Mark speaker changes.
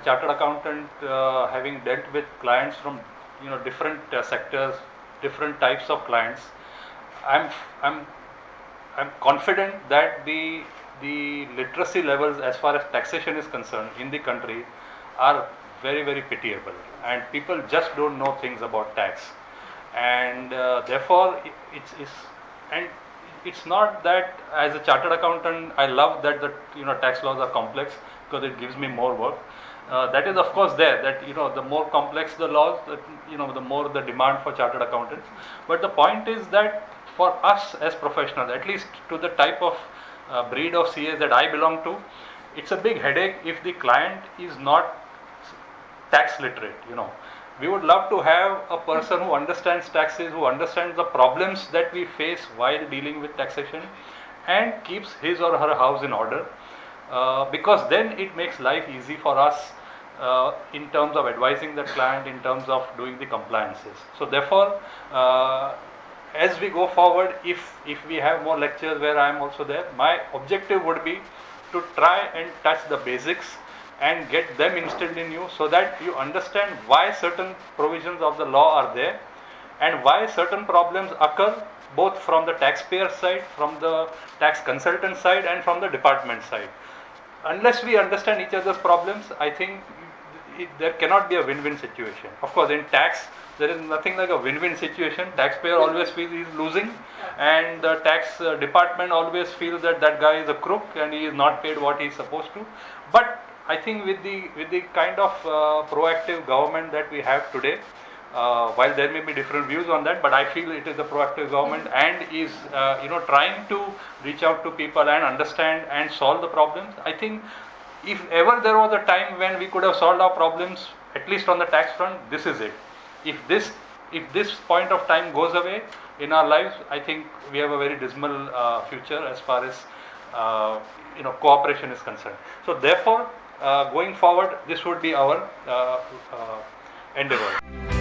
Speaker 1: chartered accountant, having dealt with clients from different sectors, different types of clients, I'm I'm I'm confident that the literacy levels as far as taxation is concerned in the country are very, very pitiable, and people just don't know things about tax. And therefore it's and it's not that as a chartered accountant I love that the tax laws are complex, because it gives me more work. That is of course there, that the more complex the laws, the more the demand for chartered accountants. But the point is that for us as professionals, at least to the type of breed of CAs that I belong to, it's a big headache if the client is not tax literate. We would love to have a person who understands taxes, who understands the problems that we face while dealing with taxation, and keeps his or her house in order, because then it makes life easy for us in terms of advising the client, in terms of doing the compliances. So therefore, as we go forward, if we have more lectures where I am also there, my objective would be to try and touch the basics and get them instilled in you, so that you understand why certain provisions of the law are there, and why certain problems occur, both from the taxpayer side, from the tax consultant side, and from the department side. Unless we understand each other's problems, I think there cannot be a win-win situation. Of course, in tax, there is nothing like a win-win situation. Taxpayer always feels he is losing, and the tax department always feels that that guy is a crook and he is not paid what he is supposed to. But I think with the kind of proactive government that we have today, while there may be different views on that, but I feel it is a proactive government and is trying to reach out to people and understand and solve the problems. I think if ever there was a time when we could have solved our problems, at least on the tax front, this is it. If this point of time goes away in our lives, I think we have a very dismal future as far as cooperation is concerned. So therefore, going forward, this would be our endeavor.